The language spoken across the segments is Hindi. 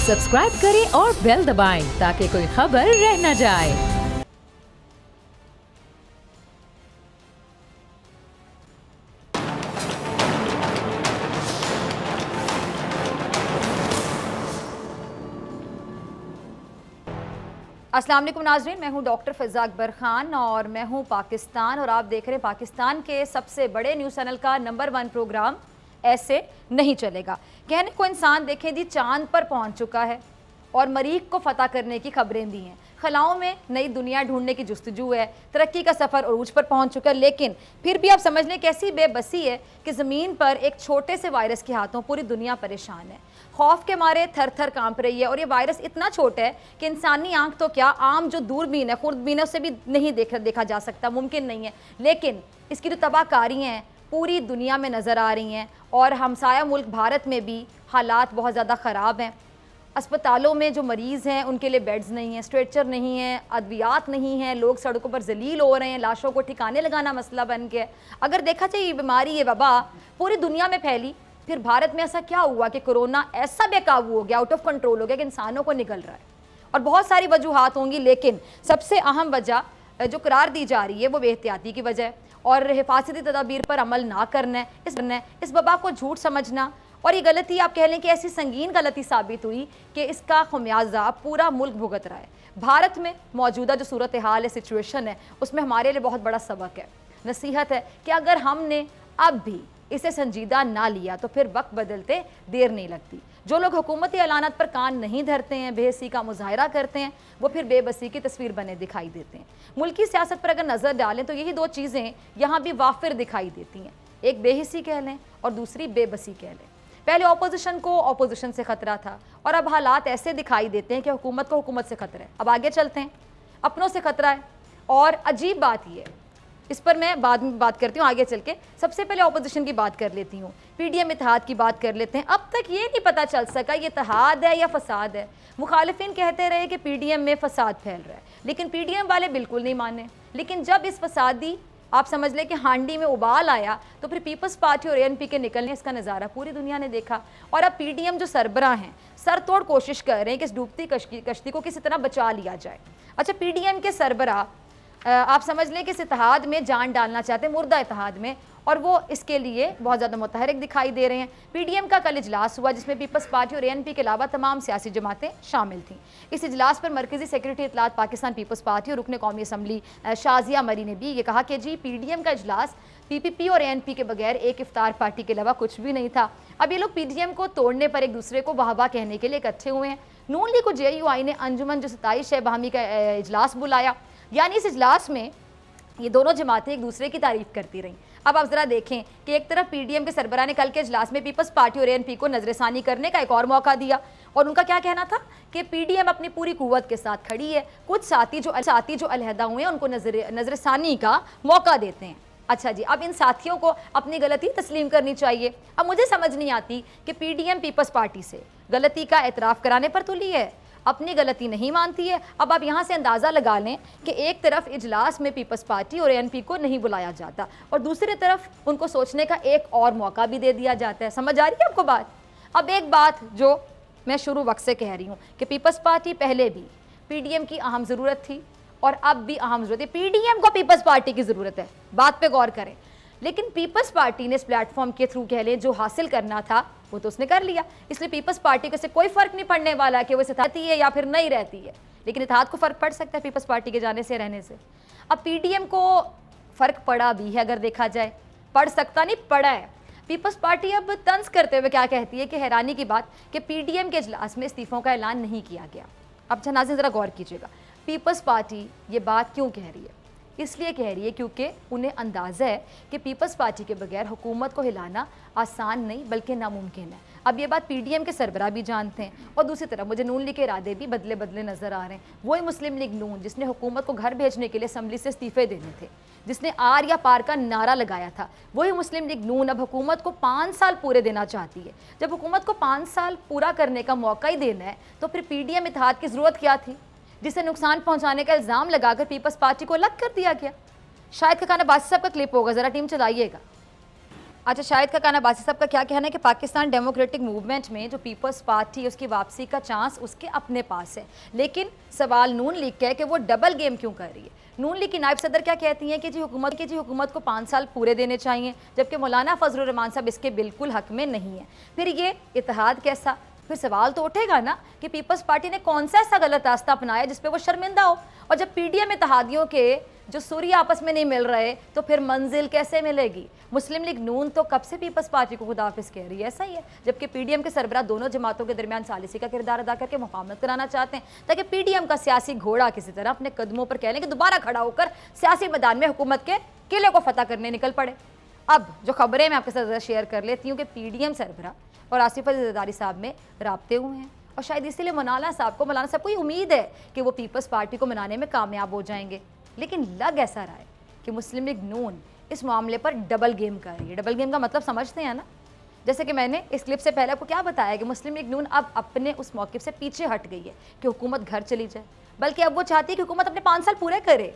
सब्सक्राइब करें और बेल दबाएं ताकि कोई खबर रह न जाए। अस्सलाम वालेकुम नाज़रीन, मैं हूं डॉक्टर फ़िज़ा अकबर ख़ान और मैं हूं पाकिस्तान और आप देख रहे हैं पाकिस्तान के सबसे बड़े न्यूज़ चैनल का नंबर 1 प्रोग्राम ऐसे नहीं चलेगा। कहने को इंसान देखें जी चांद पर पहुंच चुका है और मरीख को फ़तह करने की खबरें दी हैं। खलाओं में नई दुनिया ढूंढने की जुस्तजू है, तरक्की का सफ़र अरूज पर पहुंच चुका है, लेकिन फिर भी आप समझ लें कैसी बेबसी है कि ज़मीन पर एक छोटे से वायरस के हाथों पूरी दुनिया परेशान है। खौफ के मारे थर थर कांप रही है और ये वायरस इतना छोटा है कि इंसानी आंख तो क्या, आम जो दूरबीन है, खुर्दबीन है, उससे भी नहीं देखा जा सकता, मुमकिन नहीं है। लेकिन इसकी जो तबाहकारी हैं पूरी दुनिया में नज़र आ रही हैं और हमसाया मुल्क भारत में भी हालात बहुत ज़्यादा ख़राब हैं। अस्पतालों में जो मरीज़ हैं उनके लिए बेड्स नहीं हैं, स्ट्रेचर नहीं हैं, अद्वियात नहीं हैं, लोग सड़कों पर जलील हो रहे हैं, लाशों को ठिकाने लगाना मसला बन गया। अगर देखा जाए ये बीमारी, ये वबा पूरी दुनिया में फैली, फिर भारत में ऐसा क्या हुआ कि कोरोना ऐसा बेकाबू हो गया, आउट ऑफ कंट्रोल हो गया कि इंसानों को निकल रहा है। और बहुत सारी वजूहात होंगी, लेकिन सबसे अहम वजह जो करार दी जा रही है वो बेहतियाती की वजह है और हिफाजती तदाबीर पर अमल ना करना है, इस वबा को झूठ समझना। और ये गलती आप कह लें कि ऐसी संगीन गलती साबित हुई कि इसका खमियाजा पूरा मुल्क भुगत रहा है। भारत में मौजूदा जो सूरत हाल है, सिचुएशन है, उसमें हमारे लिए बहुत बड़ा सबक है, नसीहत है कि अगर हमने अब भी इसे संजीदा ना लिया तो फिर वक्त बदलते देर नहीं लगती। जो लोग हुकूमती ऐलानात पर कान नहीं धरते हैं, बेहसी का मुजाहरा करते हैं, वो फिर बेबसी की तस्वीर बने दिखाई देते हैं। मुल्की सियासत पर अगर नज़र डालें तो यही दो चीज़ें यहाँ भी वाफिर दिखाई देती हैं, एक बेहिसी कह लें और दूसरी बेबसी कह लें। पहले ऑपोजिशन को ऑपोजिशन से खतरा था और अब हालात ऐसे दिखाई देते हैं कि हुकूमत को हुकूमत से खतरा है। अब आगे चलते हैं, अपनों से खतरा है। और अजीब बात यह है, इस पर मैं बाद में बात करती हूँ आगे चल के। सबसे पहले ऑपोजिशन की बात कर लेती हूँ, पीडीएम इत्तेहाद की बात कर लेते हैं। अब तक ये नहीं पता चल सका ये इत्तेहाद है या फसाद है। मुखालिफिन कहते रहे कि पीडीएम में फसाद फैल रहा है, लेकिन पीडीएम वाले बिल्कुल नहीं माने। लेकिन जब इस फसादी आप समझ लें कि हांडी में उबाल आया तो फिर पीपल्स पार्टी और एएनपी के निकलने इसका नज़ारा पूरी दुनिया ने देखा। और अब पीडीएम जो सरबराह हैं सर तोड़ कोशिश कर रहे हैं कि इस डूबती कश्ती को किसी तरह बचा लिया जाए। अच्छा, पीडीएम के सरबराह आप समझ लें कि इस इत्तेहाद में जान डालना चाहते हैं, मुर्दा इत्तेहाद में, और वो इसके लिए बहुत ज़्यादा मुतहरिक दिखाई दे रहे हैं। पीडीएम का कल इजलास हुआ जिसमें पीपल्स पार्टी और एएनपी के अलावा तमाम सियासी जमातें शामिल थीं। इस इजलास पर मरकज़ी सेक्रेटरी इत्तलात पाकिस्तान पीपल्स पार्टी और रुकन कौमी असम्बली शाजिया मरी ने भी ये कहा कि जी पीडीएम का इजलास पीपीपी और एएनपी के बगैर एक इफ्तार पार्टी के अलावा कुछ भी नहीं था। अब ये लोग पीडीएम को तोड़ने पर एक दूसरे को वाह वाह कहने के लिए इकट्ठे हुए हैं। नून लीग को जेयूआई ने अंजुमन जो 27 शह बहमी का इजलास बुलाया, यानी इस इजलास में ये दोनों जमातें एक दूसरे की तारीफ करती रहीं। अब आप ज़रा देखें कि एक तरफ पीडीएम के सरबराह ने कल के इजलास में पीपल्स पार्टी और एएनपी को नजरसानी करने का एक और मौका दिया और उनका क्या कहना था कि पीडीएम अपनी पूरी कुव्वत के साथ खड़ी है, कुछ साथी जो अलहदा हुए हैं उनको नजरसानी का मौका देते हैं। अच्छा जी, अब इन साथियों को अपनी गलती तस्लीम करनी चाहिए। अब मुझे समझ नहीं आती कि पीडीएम पीपल्स पार्टी से गलती का एतराफ़ कराने पर तुली है, अपनी गलती नहीं मानती है। अब आप यहाँ से अंदाज़ा लगा लें कि एक तरफ इजलास में पीपल्स पार्टी और एएनपी को नहीं बुलाया जाता और दूसरी तरफ उनको सोचने का एक और मौका भी दे दिया जाता है। समझ आ रही है आपको बात? अब एक बात जो मैं शुरू वक्त से कह रही हूँ कि पीपल्स पार्टी पहले भी पीडीएम की अहम ज़रूरत थी और अब भी अहम ज़रूरत है। पीडीएम को पीपल्स पार्टी की ज़रूरत है, बात पे गौर करें। लेकिन पीपल्स पार्टी ने इस प्लेटफॉर्म के थ्रू कह लें जो हासिल करना था वो तो उसने कर लिया, इसलिए पीपल्स पार्टी को से कोई फ़र्क नहीं पड़ने वाला कि वो इसे रहती है या फिर नहीं रहती है। लेकिन इत्तेहाद को फ़र्क पड़ सकता है पीपल्स पार्टी के जाने से, रहने से। अब पीडीएम को फ़र्क पड़ा भी है, अगर देखा जाए, पड़ सकता नहीं, पड़ा है। पीपल्स पार्टी अब तंज करते हुए क्या कहती है कि हैरानी की बात कि पीडीएम के इजलास में इस्तीफ़ों का ऐलान नहीं किया गया। अब नाज़रीन ज़रा गौर कीजिएगा, पीपल्स पार्टी ये बात क्यों कह रही है? इसलिए कह रही है क्योंकि उन्हें अंदाज़ा है कि पीपल्स पार्टी के बगैर हुकूमत को हिलाना आसान नहीं बल्कि नामुमकिन है। अब ये बात पीडीएम के सरबराह भी जानते हैं और दूसरी तरफ मुझे नून लीग के इरादे भी बदले बदले नज़र आ रहे हैं। वही मुस्लिम लीग नून जिसने हुकूमत को घर भेजने के लिए असम्बली से इस्तीफ़े देने थे, जिसने आर या पार का नारा लगाया था, वही मुस्लिम लीग नून अब हुकूमत को 5 साल पूरे देना चाहती है। जब हुकूमत को 5 साल पूरा करने का मौका ही देना है तो फिर पीडीएम इत्तेहाद की ज़रूरत क्या थी, जिसे नुकसान पहुँचाने का इल्ज़ाम लगाकर पीपल्स पार्टी को अलग कर दिया गया। शायद का खाना बासी साहब का क्लिप होगा, ज़रा टीम चलाइएगा। अच्छा, शाहिद का कहना, बासी साहब का क्या कहना है कि पाकिस्तान डेमोक्रेटिक मूवमेंट में जो पीपल्स पार्टी उसकी वापसी का चांस उसके अपने पास है, लेकिन सवाल नून लीग का है कि वो डबल गेम क्यों कर रही है। नून लीग की नायब सदर क्या कहती हैं कि जी हुकूमत को 5 साल पूरे देने चाहिए, जबकि मौलाना फजलुर रहमान साहब इसके बिल्कुल हक में नहीं है। फिर ये इत्तेहाद कैसा? फिर सवाल तो उठेगा ना कि पीपल्स पार्टी ने कौन सा ऐसा गलत रास्ता अपनाया जिस पे वो शर्मिंदा हो। और जब पीडीएम इत्तेहादियों के जो सूर्य आपस में नहीं मिल रहे तो फिर मंजिल कैसे मिलेगी? मुस्लिम लीग नून तो कब से पीपल्स पार्टी को खुदाफिज कह रही है, ऐसा ही है। जबकि पीडीएम के सरबराह दोनों जमातों के दरमियान सालिसी का किरदार अदा करके मुफाहमत कराना चाहते हैं, ताकि पीडीएम का सियासी घोड़ा किसी तरह अपने कदमों पर कह लें कि दोबारा खड़ा होकर सियासी मैदान में हुकूमत के किले को फतह करने निकल पड़े। अब जो खबरें मैं आपके साथ शेयर कर लेती हूँ कि पीडीएम सरबराह और आसिफ अली जरदारी साहब में राब्ते हुए हैं, और शायद इसीलिए मौलाना साहब को ये उम्मीद है कि वो पीपल्स पार्टी को मनाने में कामयाब हो जाएंगे। लेकिन लग ऐसा रहा है कि मुस्लिम लीग नून इस मामले पर डबल गेम कर रही है। डबल गेम का मतलब समझते हैं ना? जैसे कि मैंने इस क्लिप से पहले आपको क्या बताया कि मुस्लिम लीग नून अब अपने उस मौक़िफ़ से पीछे हट गई है कि हुकूमत घर चली जाए, बल्कि अब वो चाहती है कि हुकूमत अपने 5 साल पूरे करे।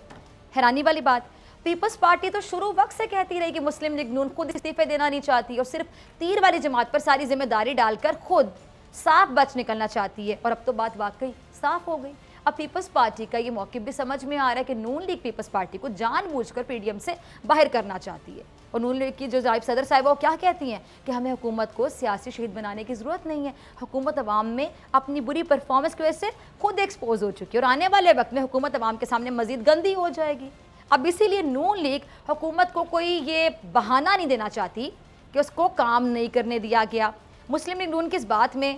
हैरानी वाली बात, पीपल्स पार्टी तो शुरू वक्त से कहती रही कि मुस्लिम लीग नून खुद इस्तीफे देना नहीं चाहती और सिर्फ तीर वाली जमात पर सारी जिम्मेदारी डालकर खुद साफ बच निकलना चाहती है, और अब तो बात वाकई साफ हो गई। अब पीपल्स पार्टी का ये मौक़िफ़ भी समझ में आ रहा है कि नून लीग पीपल्स पार्टी को जानबूझकर पीडीएम से बाहर करना चाहती है। और नून लीग की जो नायब सदर साहिबा वो क्या कहती हैं कि हमें हुकूमत को सियासी शहीद बनाने की ज़रूरत नहीं है, हुकूमत अवाम में अपनी बुरी परफॉर्मेंस की वजह से खुद एक्सपोज हो चुकी है और आने वाले वक्त में हुकूमत अवाम के सामने मज़ीद गंदी हो जाएगी। अब इसीलिए नून लीग हुकूमत को कोई ये बहाना नहीं देना चाहती कि उसको काम नहीं करने दिया गया। मुस्लिम लीग नून की इस बात में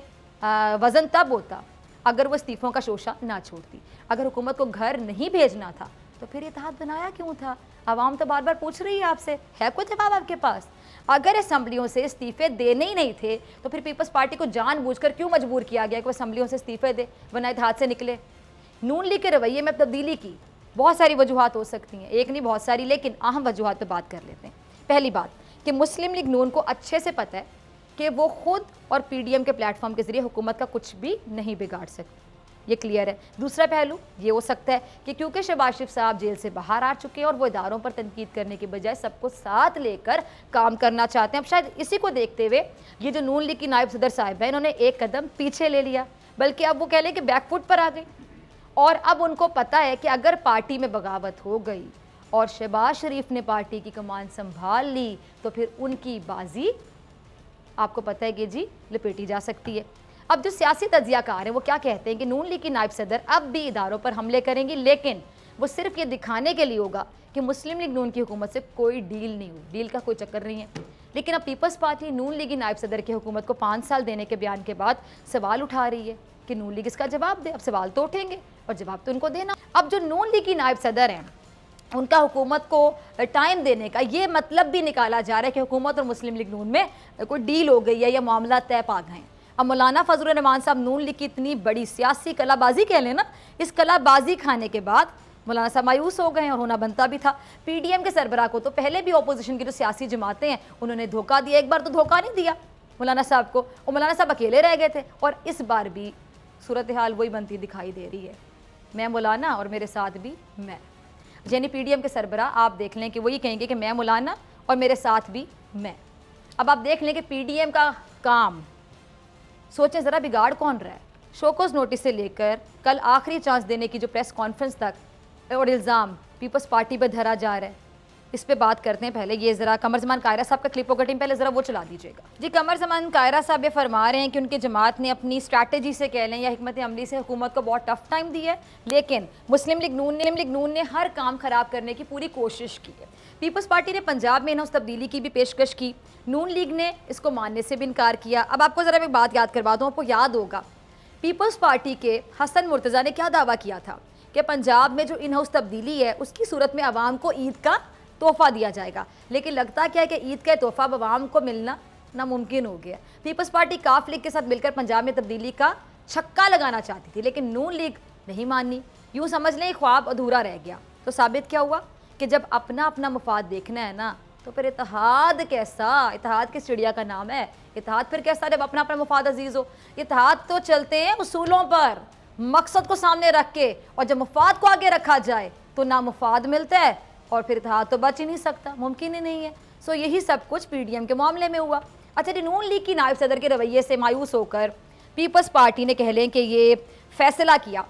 वज़न तब होता अगर वो इस्तीफ़ों का शोशा ना छोड़ती। अगर हुकूमत को घर नहीं भेजना था तो फिर इत्तेहाद बनाया क्यों था? आवाम तो बार बार पूछ रही है आपसे, है कोई जवाब आपके पास? अगर असम्बलियों से इस्तीफ़े देने ही नहीं थे तो फिर पीपल्स पार्टी को जानबूझकर क्यों मजबूर किया गया कि वो असम्बलियों से इस्तीफ़े दे, वरना इत्तेहाद से निकले? नून लीग के रवैये में तब्दीली की बहुत सारी वजूहात हो सकती हैं, एक नहीं बहुत सारी, लेकिन अहम वजूहात पर बात कर लेते हैं। पहली बात कि मुस्लिम लीग नून को अच्छे से पता है कि वो खुद और पीडीएम के प्लेटफॉर्म के ज़रिए हुकूमत का कुछ भी नहीं बिगाड़ सकती, ये क्लियर है। दूसरा पहलू ये हो सकता है कि क्योंकि शहबाज शरीफ साहब जेल से बाहर आ चुके हैं और वो इदारों पर तनकीद करने की बजाय सबको साथ लेकर काम करना चाहते हैं। अब शायद इसी को देखते हुए ये जो नून लीग की नायब सदर साहिब है, इन्होंने एक कदम पीछे ले लिया, बल्कि अब वो कह लें कि बैकफुट पर आ गई। और अब उनको पता है कि अगर पार्टी में बगावत हो गई और शहबाज शरीफ ने पार्टी की कमान संभाल ली तो फिर उनकी बाजी आपको पता है कि जी लपेटी जा सकती है। अब जो सियासी तज्जियाकार हैं वो क्या कहते हैं कि नून लीग की नायब सदर अब भी इदारों पर हमले करेंगी, लेकिन वो सिर्फ ये दिखाने के लिए होगा कि मुस्लिम लीग नून की हुकूमत से कोई डील नहीं हुई, डील का कोई चक्कर नहीं है। लेकिन अब पीपल्स पार्टी नून लीग की नायब सदर की हुकूमत को 5 साल देने के बयान के बाद सवाल उठा रही है कि नून लीग इसका जवाब दे। अब सवाल तो उठेंगे और जवाब तो उनको देना। अब जो नून लीग की नायब सदर हैं उनका हुकूमत को टाइम देने का ये मतलब भी निकाला जा रहा है कि हुकूमत और मुस्लिम लीग नून में कोई डील हो गई है या मामला तय पा गए हैं। अब मौलाना फजलुर रहमान साहब नून लीग की इतनी बड़ी सियासी कलाबाजी कह लें ना, इस कलाबाजी खाने के बाद मौलाना साहब मायूस हो गए और होना बनता भी था। पीडीएम के सरबराह को तो पहले भी अपोजिशन की जो सियासी जमातें हैं उन्होंने धोखा दिया, एक बार तो धोखा नहीं दिया मौलाना साहब को, और मौलाना साहब अकेले रह गए थे। और इस बार भी सूरत हाल वही बनती दिखाई दे रही है, मैं मौलाना और मेरे साथ भी मैं। यानी पीडीएम के सरबराह आप देख लें कि वही कहेंगे कि मैं मौलाना और मेरे साथ भी मैं। अब आप देख लें कि पीडीएम का काम सोचें ज़रा बिगाड़ कौन रहा है। शोकोस नोटिस से लेकर कल आखिरी चांस देने की जो प्रेस कॉन्फ्रेंस तक और इल्ज़ाम पीपल्स पार्टी पर धरा जा रहा है, इस पे बात करते हैं। पहले ये ज़रा कमर ज़मान कायरा साहब का क्लिप होगा टीम, पहले ज़रा वो चला दीजिएगा जी। कमर ज़मान कायरा साहब ये फरमा रहे हैं कि उनकी जमात ने अपनी स्ट्रैटेजी से कह लें या हिकमत अमली से हुकूमत को बहुत टफ टाइम दिया है, लेकिन मुस्लिम लीग नून ने हर काम ख़राब करने की पूरी कोशिश की है। पीपल्स पार्टी ने पंजाब में इनहाउस तब्दीली की भी पेशकश की, नून लीग ने इसको मानने से भी इनकार किया। अब आपको ज़रा मैं बात याद करवा दूँ, आपको याद होगा पीपल्स पार्टी के हसन मुर्तज़ा ने क्या दावा किया था कि पंजाब में जो इनहाउस तब्दीली है उसकी सूरत में आवाम को ईद का तोहफा दिया जाएगा। लेकिन लगता क्या है कि ईद का तोहफा आवाम को मिलना नामुमकिन हो गया। पीपल्स पार्टी काफ लीग के साथ मिलकर पंजाब में तब्दीली का छक्का लगाना चाहती थी, लेकिन नून लीग नहीं मानी। यूँ समझ लें ख्वाब अधूरा रह गया। तो साबित क्या हुआ कि जब अपना अपना मुफाद देखना है ना तो फिर इत्तेहाद कैसा, इत्तेहाद किस चिड़िया का नाम है, इत्तेहाद फिर कैसा जब अपना अपना मुफाद अजीज़ हो। इत्तेहाद तो चलते हैं उसूलों पर, मकसद को सामने रख के, और जब मुफाद को आगे रखा जाए तो ना मुफाद मिलता है और फिर इत्तेहाद तो बच ही नहीं सकता, मुमकिन ही नहीं है। सो यही सब कुछ पीडीएम के मामले में हुआ। अच्छा, नून लीग की नायब सदर के रवैये से मायूस होकर पीपल्स पार्टी ने कह लें कि ये फैसला किया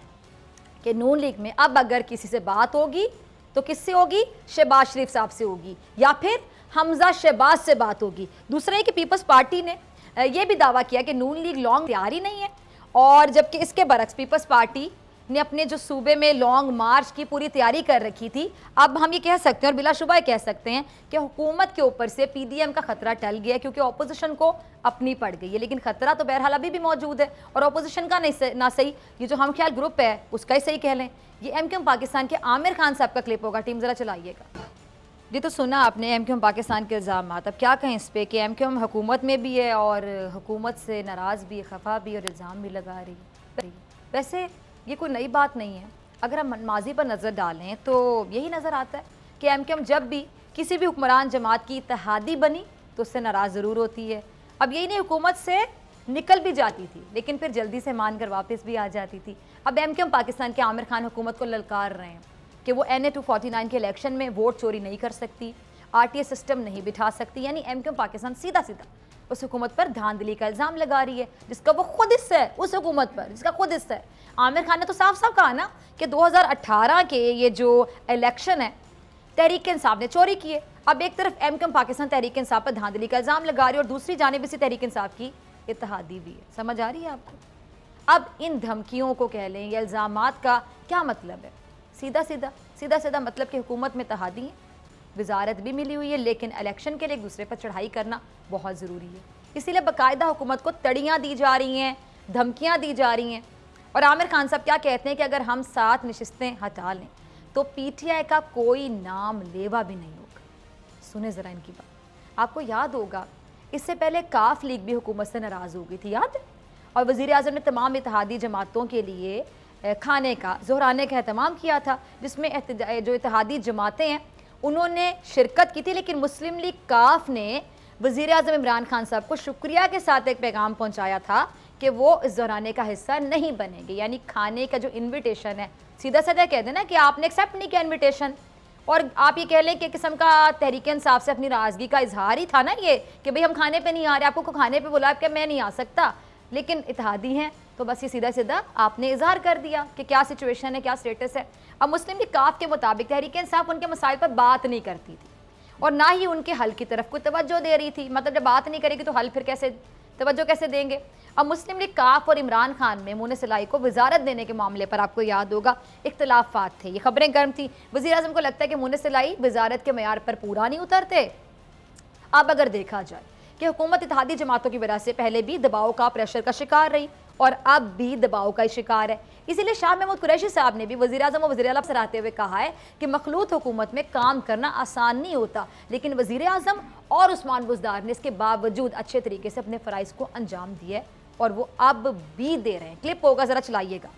कि नून लीग में अब अगर किसी से बात होगी तो किससे होगी, शहबाज शरीफ साहब से होगी या फिर हमजा शहबाज से बात होगी। दूसरा है कि पीपल्स पार्टी ने यह भी दावा किया कि नून लीग लॉन्ग तैयार ही नहीं है, और जबकि इसके बरक्स पीपल्स पार्टी ने अपने जो सूबे में लॉन्ग मार्च की पूरी तैयारी कर रखी थी। अब हम ये कह सकते हैं और बिलाशुबा कह सकते हैं कि हुकूमत के ऊपर से पीडीएम का खतरा टल गया, क्योंकि अपोजिशन को अपनी पड़ गई है। लेकिन खतरा तो बहरहाल अभी भी मौजूद है, और अपोजिशन का नहीं ना सही, ये जो हम ख्याल ग्रुप है उसका ही सही कह लें। ये एमक्यूएम पाकिस्तान के आमिर खान साहब का क्लिप होगा, टीम ज़रा चलाइएगा। जी, तो सुना आपने एमक्यूएम पाकिस्तान के इल्ज़ाम। अब क्या कहें इस पर कि एमक्यूएम हुकूमत में भी है और हुकूमत से नाराज़ भी है, खफा भी, और इल्ज़ाम भी लगा रही है। वैसे ये कोई नई बात नहीं है। अगर हम माजी पर नज़र डालें तो यही नज़र आता है कि एमक्यूएम जब भी किसी भी हुक्मरान जमात की इत्तेहादी बनी तो उससे नाराज़ ज़रूर होती है। अब यही नहीं, हुकूमत से निकल भी जाती थी लेकिन फिर जल्दी से मानकर वापस भी आ जाती थी। अब एमक्यूएम पाकिस्तान के आमिर खान हुकूमत को ललकार रहे हैं कि वो NA 249 के इलेक्शन में वोट चोरी नहीं कर सकती, RTS सिस्टम नहीं बिठा सकती। यानी एमक्यूएम पाकिस्तान सीधा सीधा उस हुकूमत पर धांधली का इल्ज़ाम लगा रही है जिसका वो खुद हिस्सा है, उस हुकूमत पर जिसका खुद हिस्सा है। आमिर खान ने तो साफ साफ कहा ना कि 2018 के ये जो इलेक्शन है तहरीक इंसाफ ने चोरी किए। अब एक तरफ एमक्यूएम पाकिस्तान तहरीक इंसाफ पर धांधली का इल्ज़ाम लगा रही है और दूसरी जानिब इसी तहरीक इंसाफ की इत्तेहादी भी है। समझ आ रही है आपको? अब इन धमकियों को कह लें या इल्ज़ामात का क्या मतलब है? सीधा सीधा मतलब कि हुकूमत में इत्तेहादी है, वजारत भी मिली हुई है, लेकिन इलेक्शन के लिए एक दूसरे पर चढ़ाई करना बहुत ज़रूरी है। इसीलिए बाकायदा हुकूमत को तड़ियाँ दी जा रही हैं, धमकियाँ दी जा रही हैं। और आमिर खान साहब क्या कहते हैं कि अगर हम 7 नशिस्तें हटा लें तो PTI का कोई नाम लेवा भी नहीं होगा। सुने ज़रा इनकी बात। आपको याद होगा इससे पहले काफ लीग भी हुकूमत से नाराज़ हो गई थी, याद है? और वज़ीर आज़म ने तमाम इत्तेहादी जमातों के लिए खाने का ज़ोहराने का एहतमाम किया था, जिसमें जो इत्तेहादी जमातें हैं उन्होंने शिरकत की थी। लेकिन मुस्लिम लीग काफ ने वज़ीर आज़म इमरान खान साहब को शुक्रिया के साथ एक पैगाम पहुँचाया था कि वो इस ज़ोहराने का हिस्सा नहीं बनेंगे। यानी खाने का जो इन्विटेशन है, सीधा सीधा कह देना कि आपने एक्सेप्ट नहीं किया इन्विटेशन, और आप ये कह लें कि किस्म का तहरीक इंसाफ से अपनी नाराज़गी का इजहार ही था ना ये कि भाई हम खाने पे नहीं आ रहे, आपको खाने पे बुलाया कि मैं नहीं आ सकता, लेकिन इत्तेहादी हैं तो बस ये सीधा सीधा आपने इजहार कर दिया कि क्या सिचुएशन है, क्या स्टेटस है। अब मुस्लिम लीग काफ के मुताबिक तहरीक इंसाफ उनके मसाइल पर बात नहीं करती थी और ना ही उनके हल की तरफ कोई तवज्जो दे रही थी। मतलब जब बात नहीं करेगी तो हल फिर कैसे, तवज्जो कैसे देंगे? अब मुस्लिम लीग काफ और इमरान खान में मुने सिलाई को वजारत देने के मामले पर आपको याद होगा इख्तलाफात थे, ये खबरें गर्म थी। वज़ीर आज़म को लगता है कि मुने सिलाई वजारत के मयार पर पूरा नहीं उतरते। अब अगर देखा जाए कि हुकूमत इत्तेहादी जमातों की वजह से पहले भी दबाव का, प्रेशर का शिकार रही और अब भी दबाव का शिकार है, इसीलिए शाह महमूद कुरैशी साहब ने भी वज़ीर आज़म और वज़ीर आला से रहते हुए कहा है कि मखलूत हुकूमत में काम करना आसान नहीं होता, लेकिन वज़ीर आज़म और उस्मान बुज़दार ने इसके बावजूद अच्छे तरीके से अपने फ़राइज़ को अंजाम दिया और वो अब भी दे रहे हैं। क्लिप होगा, ज़रा चलाइएगा।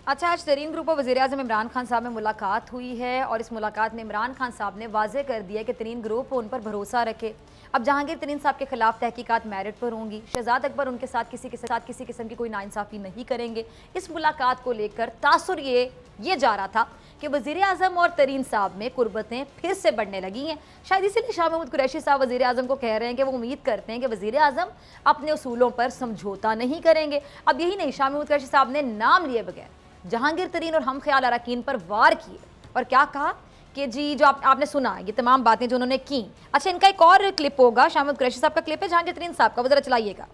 अच्छा, आज तरीन ग्रुप और वज़ीर आज़म इमरान खान साहब में मुलाकात हुई है और इस मुलाकात में इमरान खान साहब ने वाज़ेह कर दिया कि तरीन ग्रुप उन पर भरोसा रखे। अब जहांगीर तरीन साहब के खिलाफ तहकीकात मेरिट पर होंगी, शहजाद अकबर उनके साथ किसी किस्म की कोई नाइंसाफ़ी नहीं करेंगे। इस मुलाकात को लेकर तासुर ये जा रहा था कि वज़ीर आज़म और तरीन साहब में कुर्बतें फिर से बढ़ने लगी हैं। शायद इसीलिए शाह महमूद कुरैशी साहब वज़ीर आज़म को कह रहे हैं कि वो उम्मीद करते हैं कि वज़ीर आज़म अपने उसूलों पर समझौता नहीं करेंगे। अब यही नहीं, शाह महमूद कुरैशी साहब ने नाम लिए बगैर जहांगीर तरीन और हम ख्याल अरकान पर वार किए और क्या कहा कि जी जो आपने सुना ये तमाम बातें जो उन्होंने की। अच्छा, इनका एक और क्लिप होगा, शाह महमूद कुरैशी साहब का क्लिप है जहांगीर तरीन साहब का, वो ज़रा चलाइएगा।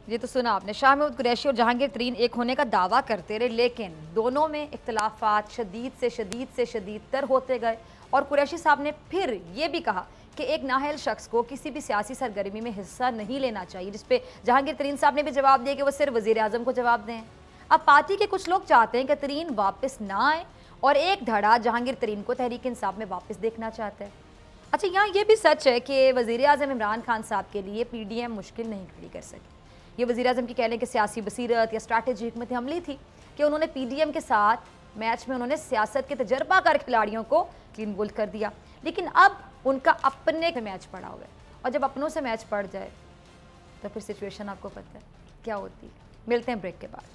ये तो सुना आपने, शाह महमूद कुरैशी और जहांगीर तरीन एक होने का दावा करते रहे, लेकिन दोनों में इख्तलाफात शदीद से शदीद तर होते गए। और कुरैशी साहब ने फिर ये भी कहा कि एक नाहल शख्स को किसी भी सियासी सरगर्मी में हिस्सा नहीं लेना चाहिए, जिस पे जहांगीर तरीन साहब ने भी जवाब दिया कि वो सिर्फ वज़ीर आज़म को जवाब दें। अब पार्टी के कुछ लोग चाहते हैं कि तरीन वापस ना आए और एक धड़ा जहांगीर तरीन को तहरीक इंसाफ में वापस देखना चाहते हैं। अच्छा, यहाँ ये भी सच है कि वज़ीर आज़म इमरान खान साहब के लिए PDM मुश्किल नहीं खड़ी कर सके। ये वज़ीर आज़म की कह लें कि सियासी बसीरत या स्ट्रैटेजी हिकमत अमली थी कि उन्होंने PDM के साथ मैच में उन्होंने सियासत के तजर्बाकार खिलाड़ियों को क्लीन बोल्ड कर दिया, लेकिन अब उनका अपने मैच पड़ा हुआ है और जब अपनों से मैच पड़ जाए तो फिर सिचुएशन आपको पता है क्या होती है। मिलते हैं ब्रेक के बाद।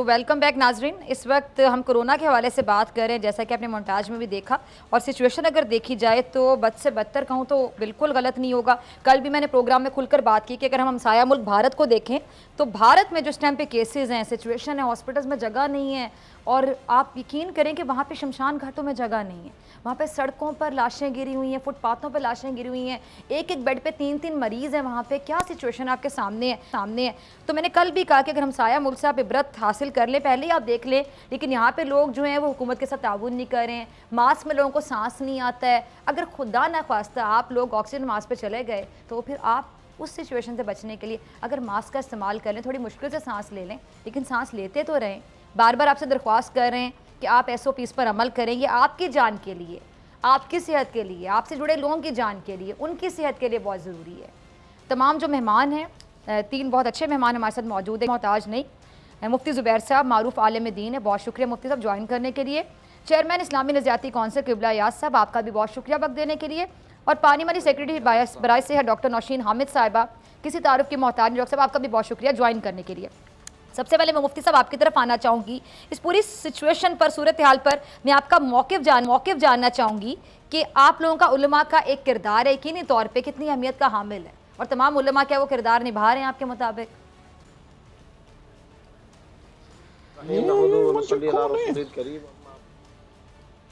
तो वेलकम बैक नाजरीन। इस वक्त हम कोरोना के हवाले से बात कर रहे हैं, जैसा कि आपने मोन्टाज में भी देखा, और सिचुएशन अगर देखी जाए तो बद से बदतर कहूँ तो बिल्कुल गलत नहीं होगा। कल भी मैंने प्रोग्राम में खुलकर बात की कि अगर हम हमसाया मुल्क भारत को देखें तो भारत में जो इस टाइम पे केसेस हैं, सिचुएशन है, हॉस्पिटल्स में जगह नहीं है, और आप यकीन करें कि वहाँ पे शमशान घाटों में जगह नहीं है, वहाँ पे सड़कों पर लाशें गिरी हुई हैं, फुटपाथों पर लाशें गिरी हुई हैं, एक एक बेड पे 3-3 मरीज़ हैं। वहाँ पे क्या सिचुएशन आपके सामने है। तो मैंने कल भी कहा कि अगर हमसाया मुल्क से आप इबरत हासिल कर लें, पहले ही आप देख लें, लेकिन यहाँ पे लोग जो हैं वो हुकूमत के साथ ताउन नहीं कर रहे हैं, मास्क में लोगों को सांस नहीं आता है। अगर खुदा न ख्वास्ता आप लोग ऑक्सीजन मास्क पे चले गए तो फिर आप उस सिचुएशन से बचने के लिए अगर मास्क का इस्तेमाल कर लें, थोड़ी मुश्किल से सांस ले लें, लेकिन सांस लेते तो रहें। बार बार आपसे दरख्वास्त कर रहे हैं कि आप SOPs पर अमल करें। ये आपकी जान के लिए, आपकी सेहत के लिए, आपसे जुड़े लोगों की जान के लिए, उनकी सेहत के लिए बहुत ज़रूरी है। तमाम जो मेहमान हैं, 3 बहुत अच्छे मेहमान हमारे साथ मौजूद हैं, मोहताज नहीं, मुफ्ती ज़ुबैर साहब मारूफ आलिम दीन है, बहुत शुक्रिया मुफ्ती साहब ज्वाइन करने के लिए। चेयरमैन इस्लामी नज़रियाती कौंसिल क़िबला याद साहब, आपका भी बहुत शुक्रिया वक्त देने के लिए। और पानीमरी सेक्रेटरी बराए से है डॉक्टर नौशीन हामिद साहिबा, किसी तारुफ की मोहताज डॉक्टर साहब, आपका भी बहुत शुक्रिया ज्वाइन करने के लिए। सबसे पहले मैं मुफ्ती साहब आपकी तरफ आना चाहूँगी, इस पूरी सिचुएशन पर, सूरत हाल पर मैं आपका मौक़िफ़ जानना चाहूँगी कि आप लोगों का उलमा का एक किरदार है, यकीनी तौर पे कितनी अहमियत का हामिल है, और तमाम उलमा क्या वो किरदार निभा रहे हैं आपके मुताबिक?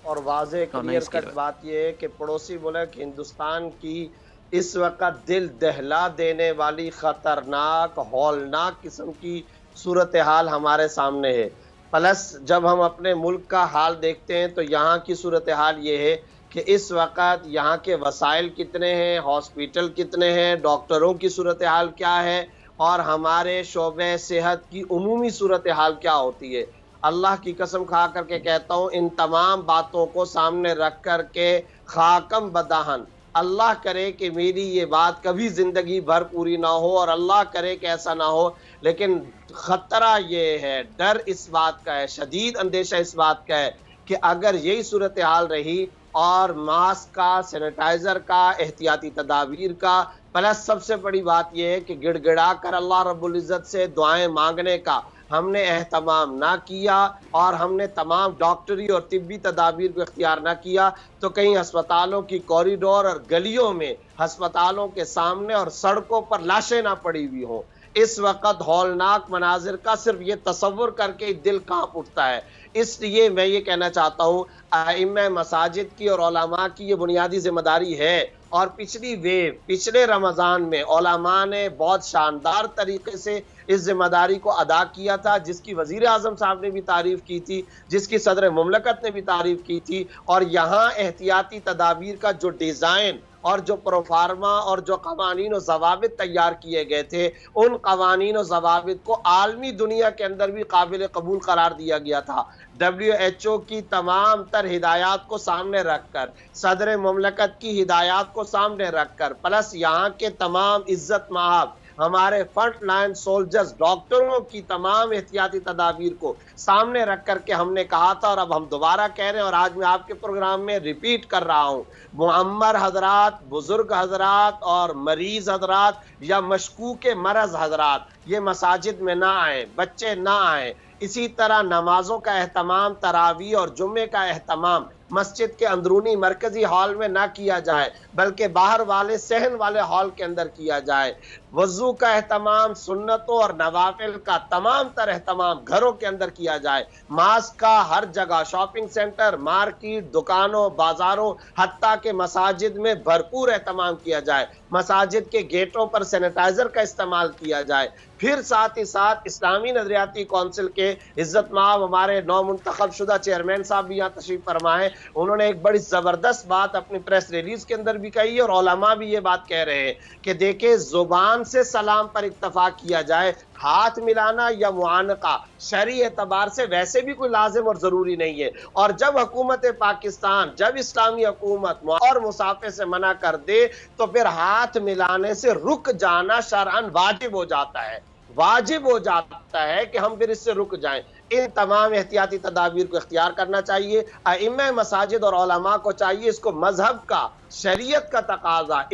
और वाज़ेह क्लियर कट बात यह है कि पड़ोसी मुल्क हिंदुस्तान की इस वक्त दिल दहला देने वाली ख़तरनाक हौलनाक किस्म की सूरत हाल हमारे सामने है। प्लस जब हम अपने मुल्क का हाल देखते हैं तो यहाँ की सूरत हाल ये है कि इस वक्त यहाँ के वसाइल कितने हैं, हॉस्पिटल कितने हैं, डॉक्टरों की सूरत हाल क्या है, और हमारे शोबे सेहत की उमूमी सूरत हाल क्या होती है। अल्लाह की कसम खा करके कहता हूँ, इन तमाम बातों को सामने रख कर के खाकम बदाहन, अल्लाह करे कि मेरी ये बात कभी ज़िंदगी भर पूरी ना हो, और अल्लाह करे कि ऐसा ना हो, लेकिन ख़तरा ये है, डर इस बात का है, शदीद अंदेशा इस बात का है कि अगर यही सूरत हाल रही और मास्क का, सैनिटाइज़र का, एहतियाती तदाबीर का, प्लस सबसे बड़ी बात यह है कि गिड़गिड़ा कर अल्लाह रब्बुल इज़्ज़त से दुआएं मांगने का हमने एहतमाम ना किया, और हमने तमाम डॉक्टरी और तिब्बी तदाबीर को इख्तियार ना किया, तो कहीं अस्पतालों की कॉरिडोर और गलियों में, अस्पतालों के सामने और सड़कों पर लाशें ना पड़ी हुई हों। इस वक्त हौलनाक मनाजिर का सिर्फ ये तसव्वुर करके दिल कांप उठता है। इसलिए मैं ये कहना चाहता हूँ, आइम्मा मसाजिद की और उलमा की ये बुनियादी जिम्मेदारी है, और पिछले रमज़ान में उलमा ने बहुत शानदार तरीके से इस जिम्मेदारी को अदा किया था, जिसकी वज़ीर आज़म साहब ने भी तारीफ़ की थी, जिसकी सदर मुमलकत ने भी तारीफ़ की थी। और यहाँ एहतियाती तदाबीर का जो डिज़ाइन और जो प्रोफार्मा और जो कवानीन और ज़वाबित तैयार किए गए थे, उन कवानीन और ज़वाबित को आलमी दुनिया के अंदर भी काबिल कबूल करार दिया गया था। WHO की तमाम तर हिदायत को सामने रखकर, सदर मुमलकत की हिदायत को सामने रखकर, प्लस यहाँ के तमाम इज्जत महाब हमारे फ्रंट लाइन सोल्जर्स, डॉक्टरों की तमाम एहतियाती तदाबीर को सामने रख कर के हमने कहा था, और अब हम दोबारा कह रहे हैं, और आज मैं आपके प्रोग्राम में रिपीट कर रहा हूँ, मुअम्मर हजरात, बुजुर्ग हजरात और मरीज हजरात या मशकूक मरज हजरात ये मसाजिद में ना आए, बच्चे ना आए। इसी तरह नमाजों का एहतमाम, तरावी और जुम्मे का एहतमाम मस्जिद के अंदरूनी मरकजी हॉल में ना किया जाए, बल्कि बाहर वाले सहन वाले हॉल के अंदर किया जाए। वज़ू का एहतमाम, सुन्नतों और नवाफिल का तमाम तर एहतमाम घरों के अंदर किया जाए। मास्क का हर जगह, शॉपिंग सेंटर, मार्केट, दुकानों, बाजारों, हत्ता के मसाजिद में भरपूर एहतमाम किया जाए। मसाजिद के गेटों पर सैनिटाइजर का इस्तेमाल किया जाए। फिर साथ ही साथ इस्लामी नजरियाती कौंसिल के इज्जत माब हमारे नौ मुंतखब शुदा चेयरमैन साहब भी यहाँ तशरीफ फरमाए, उन्होंने एक बड़ी जबरदस्त बात अपनी प्रेस रिलीज के अंदर भी कही, और उलमा भी ये बात कह रहे हैं कि देखे जुबान से सलाम पर इत्तफा किया जाए, हाथ मिलाना या मुआनका शरई एतबार से वैसे भी कोई लाजिम और जरूरी नहीं है। और जब हुकूमत पाकिस्तान, जब इस्लामी हुकूमत और मुसाफे से मना कर दे, तो फिर हाथ मिलाने से रुक जाना शरअन वाजिब हो जाता है, वाजिब हो जाता है कि हम फिर इससे रुक जाएं। इन तमाम एहतियाती तदाबीर को इख्तियार करना चाहिए। आइम्मा मसाजिद और उलमा को चाहिए इसको मजहब का, शरीयत का तकाजा,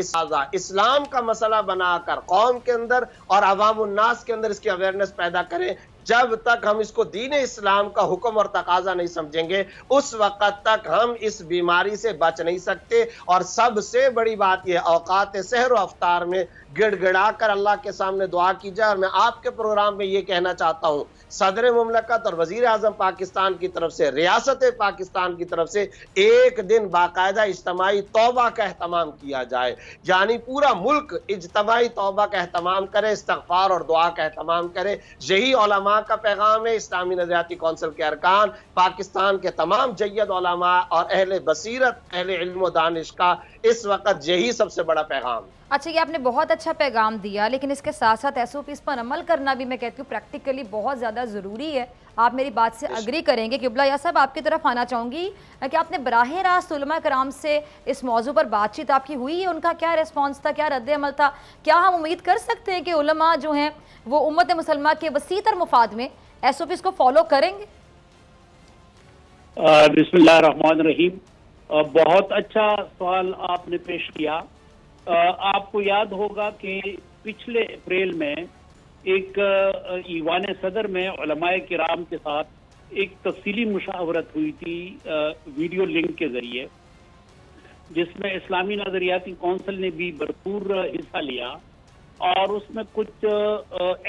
इस्लाम का मसला बनाकर कौम के अंदर और अवामुन्नास के अंदर इसकी अवेयरनेस पैदा करें। जब तक हम इसको दीन इस्लाम का हुक्म और तकाजा नहीं समझेंगे, उस वक्त तक हम इस बीमारी से बच नहीं सकते। और सबसे बड़ी बात यह, औकात सहर व अफ्तार में गिड़गिड़ा कर अल्लाह के सामने दुआ की जाए। और मैं आपके प्रोग्राम में यह कहना चाहता हूं, सदर मुमलकत और वजीर आजम पाकिस्तान की तरफ से, रियासत पाकिस्तान की तरफ से एक दिन बाकायदा इज्तिमाई तौबा का एहतमाम किया जाए, यानी पूरा मुल्क इज्तिमाई तौबा का एहतमाम करे, इस्तगफार और दुआ का एहतमाम करे। यही उलमा का पैगाम है। इस्लामी नजरियाती कौंसिल के अरकान, पाकिस्तान के तमाम जय्यद उलमा और अहले बसीरत, अहले इल्म व दानिश का इस वक्त यही सबसे बड़ा पैगाम। अच्छा, ये आपने बहुत अच्छा पैगाम दिया, लेकिन इसके साथ साथ SOPs पर अमल करना भी मैं कहती हूँ प्रैक्टिकली बहुत ज़्यादा ज़रूरी है। आप मेरी बात से अग्री करेंगे। किबला या साहब, आपकी तरफ आना चाहूँगी कि आपने बराह रास्त उलमा कराम से इस मौजू पर बातचीत आपकी हुई है, उनका क्या रिस्पॉन्स था, क्या रद्द अमल था? क्या हम उम्मीद कर सकते हैं कि उलमा जो हैं वो उम्मत मुसलमा के वसीतर मुफाद में SOPs को फॉलो करेंगे? बिस्मिल्लाहिर्रहमानिर्रहीम। बहुत अच्छा सवाल आपने पेश किया। आपको याद होगा कि पिछले अप्रैल में एक ईवान सदर में उलमाए किराम के साथ एक तफसीली मुशावरत हुई थी वीडियो लिंक के जरिए, जिसमें इस्लामी नजरियाती कौंसिल ने भी भरपूर हिस्सा लिया और उसमें कुछ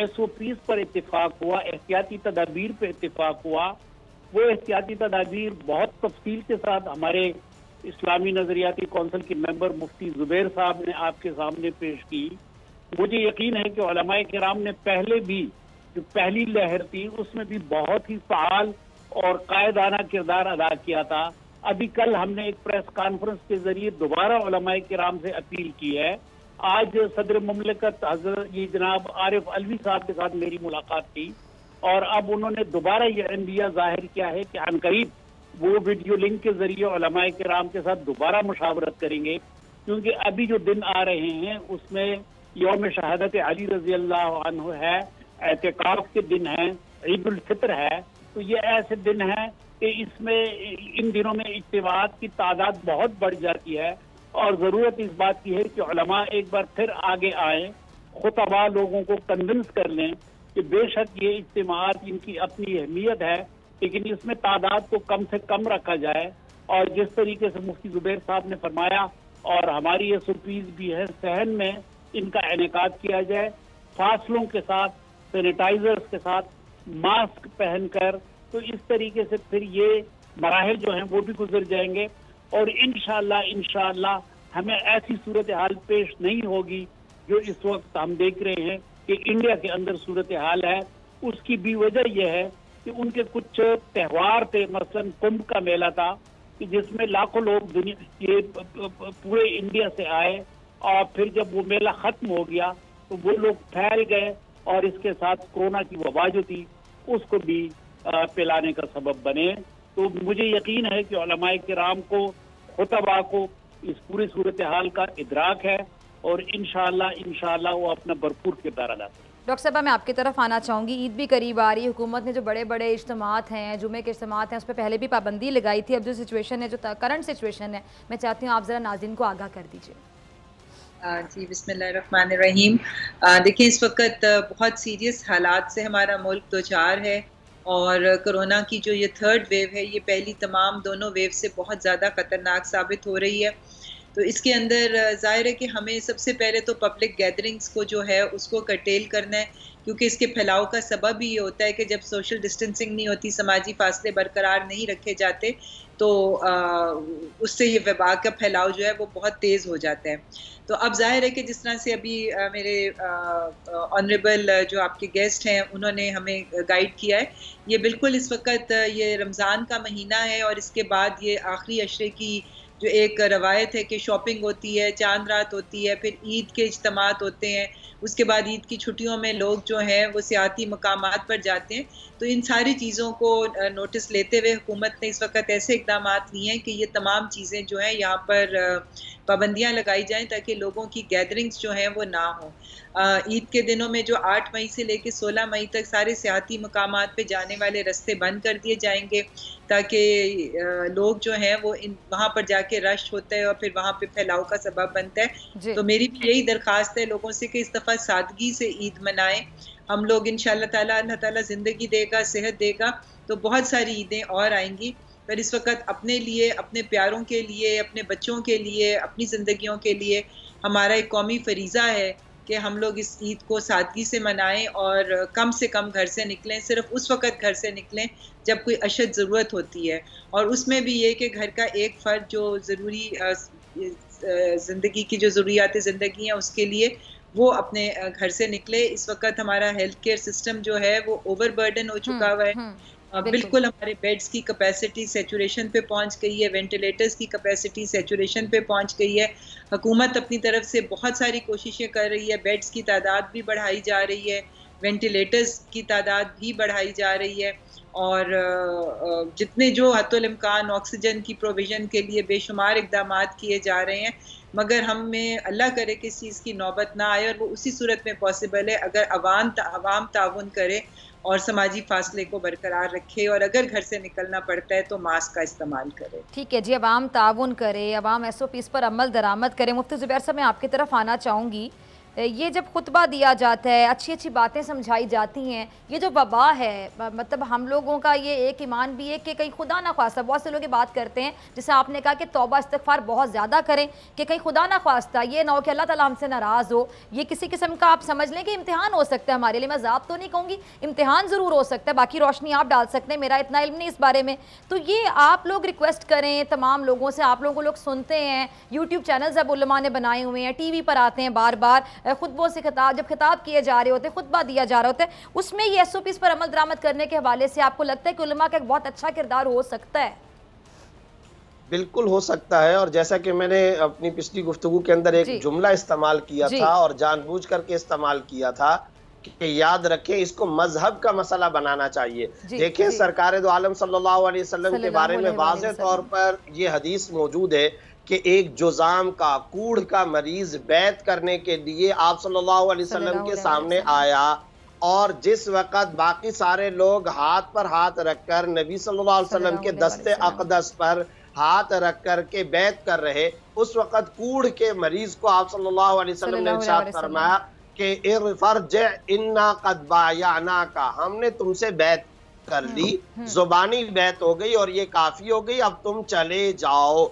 SOPs पर इत्तेफाक हुआ, एहतियाती तदाबीर पर इत्तेफाक हुआ। वो एहतियाती तदाबीर बहुत तफसील के साथ हमारे इस्लामी नजरियाती कौंसिल के मेंबर मुफ्ती जुबैर साहब ने आपके सामने पेश की। मुझे यकीन है कि उलमाए किराम ने पहले भी, जो पहली लहर थी उसमें भी बहुत ही फ़आल और कायदाना किरदार अदा किया था। अभी कल हमने एक प्रेस कॉन्फ्रेंस के जरिए दोबारा उलमाए किराम से अपील की है। आज सदर मुमलिकत हज़रत ये जनाब आरिफ अलवी साहब के साथ मेरी मुलाकात थी और अब उन्होंने दोबारा ये अंदिया जाहिर किया है कि अनकरीब वो वीडियो लिंक के जरिए उलमाए किराम के साथ दोबारा मुशावरत करेंगे, क्योंकि अभी जो दिन आ रहे हैं उसमें यौम शहादत अली रजी अल्लाह अन्हु है, एतिकाफ के दिन है, ईद उल फितर है। तो ये ऐसे दिन हैं कि इसमें इन दिनों में इज्तिमाआत की तादाद बहुत बढ़ जाती है और ज़रूरत इस बात की है कि उलमा एक बार फिर आगे आए, खुतबा लोगों को कन्विंस कर लें कि बेशक ये इज्तिमाआत इनकी अपनी अहमियत है, लेकिन इसमें तादाद को कम से कम रखा जाए। और जिस तरीके से मुफ्ती जुबैर साहब ने फरमाया और हमारी SOPs भी है, सहन में इनका इनेकाद किया जाए, फासलों के साथ, सैनिटाइजर्स के साथ, मास्क पहनकर। तो इस तरीके से फिर ये मराहिल जो हैं वो भी गुजर जाएंगे और इंशाअल्लाह हमें ऐसी सूरत हाल पेश नहीं होगी जो इस वक्त हम देख रहे हैं कि इंडिया के अंदर सूरत हाल है। उसकी भी वजह यह है कि उनके कुछ त्यौहार थे, मसलन कुंभ का मेला था कि जिसमें लाखों लोग दुनिया ये पूरे इंडिया से आए और फिर जब वो मेला खत्म हो गया तो वो लोग फैल गए और इसके साथ कोरोना की वबा जो थी उसको भी फैलाने का सबब बने। तो मुझे यकीन है कि उलमाए किराम को, खुतबा को इस पूरी सूरत हाल का इदराक है और इंशाअल्लाह वो अपना भरपूर किरदार अदा करें। डॉक्टर साहब, मैं आपकी तरफ आना चाहूँगी। ईद भी करीब आ रही है, हुकूमत ने जो बड़े बड़े इज्तिमात हैं, जुमे के इज्तिमात हैं, उस पर पहले भी पाबंदी लगाई थी। अब जो सिचुएशन है, जो करंट सिचुएशन है, मैं चाहती हूँ आप ज़रा नाज़रीन को आगाह कर दीजिए। जी, बिस्मिल्लाहिर्रहमानिर्रहीम। देखिए, इस वक्त बहुत सीरियस हालात से हमारा मुल्क दो चार है और कोरोना की जो ये थर्ड वेव है, ये पहली तमाम दोनों वेव से बहुत ज़्यादा ख़तरनाक साबित हो रही है। तो इसके अंदर ज़ाहिर है कि हमें सबसे पहले तो पब्लिक गैदरिंग्स को जो है उसको कर्टेल करना है, क्योंकि इसके फैलाव का सबब ही ये होता है कि जब सोशल डिस्टेंसिंग नहीं होती, समाजी फासले बरकरार नहीं रखे जाते, तो उससे ये वबा का फैलाव जो है वो बहुत तेज़ हो जाता है। तो अब जाहिर है कि जिस तरह से अभी मेरे ऑनरेबल जो आपके गेस्ट हैं उन्होंने हमें गाइड किया है, ये बिल्कुल इस वक्त ये रमज़ान का महीना है और इसके बाद ये आखिरी अशरे की जो एक रवायत है कि शॉपिंग होती है, चांद रात होती है, फिर ईद के इज्तिमात होते हैं, उसके बाद ईद की छुट्टियों में लोग जो हैं वो सियाती मकामात पर जाते हैं। तो इन सारी चीज़ों को नोटिस लेते हुए हुकूमत ने इस वक्त ऐसे इक़दाम लिए हैं कि ये तमाम चीज़ें जो हैं यहाँ पर पाबंदियाँ लगाई जाएं ताकि लोगों की गैदरिंग्स जो हैं वो ना हो। ईद के दिनों में जो 8 मई से लेकर 16 मई तक सारे सियाती मकामात पे जाने वाले रास्ते बंद कर दिए जाएंगे ताकि लोग जो हैं वो वहाँ पर जाके रश होता है और फिर वहाँ पे फैलाव का सबब बनता है। तो मेरी भी यही दरख्वास्त है लोगों से कि इस दफ़ा सादगी से ईद मनाएं हम लोग इंशाअल्लाह ताला अल्लाह ताला ज़िंदगी देगा, सेहत देगा तो बहुत सारी ईदें और आएंगी। पर इस वक्त अपने लिए, अपने प्यारों के लिए, अपने बच्चों के लिए, अपनी ज़िंदगियों के लिए हमारा एक कौमी फरीज़ा है कि हम लोग इस ईद को सादगी से मनाएं और कम से कम घर से निकलें। सिर्फ उस वक़्त घर से निकलें जब कोई अशद ज़रूरत होती है, और उसमें भी ये कि घर का एक फ़र्द जो ज़रूरी ज़िंदगी की जो ज़रूरियात ज़िंदगी हैं उसके लिए वो अपने घर से निकले। इस वक्त हमारा हेल्थ केयर सिस्टम जो है वो ओवरबर्डन हो चुका हुआ है। बिल्कुल हमारे बेड्स की कैपेसिटी सैचुरेशन पे पहुंच गई है, वेंटिलेटर्स की कैपेसिटी सैचुरेशन पे पहुंच गई है। हुकूमत अपनी तरफ से बहुत सारी कोशिशें कर रही है, बेड्स की तादाद भी बढ़ाई जा रही है, वेंटिलेटर्स की तादाद भी बढ़ाई जा रही है, और जितने जो हत्तुल इम्कान ऑक्सीजन की प्रोविज़न के लिए बेशुमार इक़दाम किए जा रहे हैं। मगर हमें अल्लाह करे कि इस चीज़ की नौबत ना आए, और वो उसी सूरत में पॉसिबल है अगर अवाम ताउन करे और समाजी फासले को बरकरार रखे, और अगर घर से निकलना पड़ता है तो मास्क का इस्तेमाल करे। ठीक है जी, अवाम ताउन करे, अवाम SOPs पर अमल दरामद करे। मुफ्ती ज़ुबैर साहब, मैं आपकी तरफ आना चाहूँगी। ये जब खुतबा दिया जाता है, अच्छी अच्छी बातें समझाई जाती हैं, ये जो वबा है, मतलब हम लोगों का ये एक ईमान भी है कि कहीं खुदा ना ख्वास्ता, बहुत से लोग ये बात करते हैं जैसे आपने कहा कि तौबा इस्तग़फ़ार बहुत ज़्यादा करें कि कहीं खुदा ना ख्वास्ता ये ना हो कि अल्लाह ताला हमसे नाराज़ हो। ये किसी किस्म का आप समझ लें कि इम्तिहान हो सकता है हमारे लिए। मैं ज़ाब तो नहीं कहूँगी, इम्तिहान ज़रूर हो सकता है, बाकी रोशनी आप डाल सकते हैं, मेरा इतना इल्म नहीं इस बारे में। तो ये आप लोग रिक्वेस्ट करें तमाम लोगों से, आप लोगों को लोग सुनते हैं, यूट्यूब चैनल्स अब उलमा ने बनाए हुए हैं, TV पर आते हैं बार बार, खुतबों से खिताब, जब खिताब किए जा रहे होते हैं, खुतबा दिया जा रहा होता है, उसमें ये SOPs पर अमल दरामद करने के हवाले से आपको लगता है कि उलमा का एक बहुत अच्छा किरदार हो सकता है? बिल्कुल हो सकता है, और जैसा कि मैंने अपनी पिछली गुफ्तगू के अंदर एक जुमला इस्तेमाल किया था और जानबूझ करके इस्तेमाल किया था कि याद रखें इसको मजहब का मसला बनाना चाहिए। देखें, सरकार दो आलम सल्लल्लाहु अलैहि वसल्लम के बारे में वाज़ेह तौर पर ये हदीस मौजूद है कि एक जुज़ाम का, कूढ़ का मरीज बैत करने के लिए आप सल्लल्लाहु अलैहि वसल्लम के सामने आया, और जिस वक़्त बाकी सारे लोग हाथ पर हाथ रखकर नबी सल्लल्लाहु अलैहि वसल्लम के दस्ते अक़दस पर हाथ रख कर के बैत कर रहे, उस वक़्त कूढ़ के मरीज को आप सल्लल्लाहु अलैहि वसल्लम ने इरशाद फरमाया कि इरफ़र्ज इन्ना क़द बायअनाका, हमने तुमसे बैत कर ली, जुबानी बैत हो गई और ये काफी हो गई, अब तुम चले जाओ।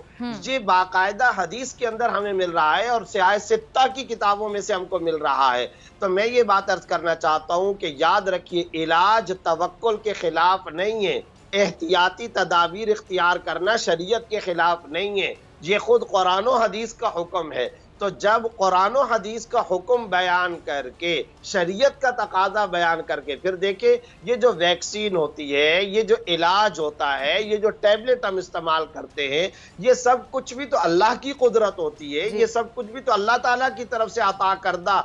ये बाकायदा हदीस के अंदर हमें मिल रहा है और सियाह सित्ता की किताबों में से हमको मिल रहा है। तो मैं ये बात अर्ज करना चाहता हूँ कि याद रखिए, इलाज तवक्कुल के खिलाफ नहीं है, एहतियाती तदाबीर इख्तियार करना शरीयत के खिलाफ नहीं है, ये खुद कुरान और हदीस का हुक्म है। तो जब कुरान और हदीस का हुक्म बयान करके, शरीयत का तकाजा बयान करके, फिर देखे ये जो वैक्सीन होती है, ये जो इलाज होता है, ये जो टैबलेट हम इस्तेमाल करते हैं, ये सब कुछ भी तो अल्लाह की कुदरत होती है, ये सब कुछ भी तो अल्लाह ताला की तरफ से अता करदा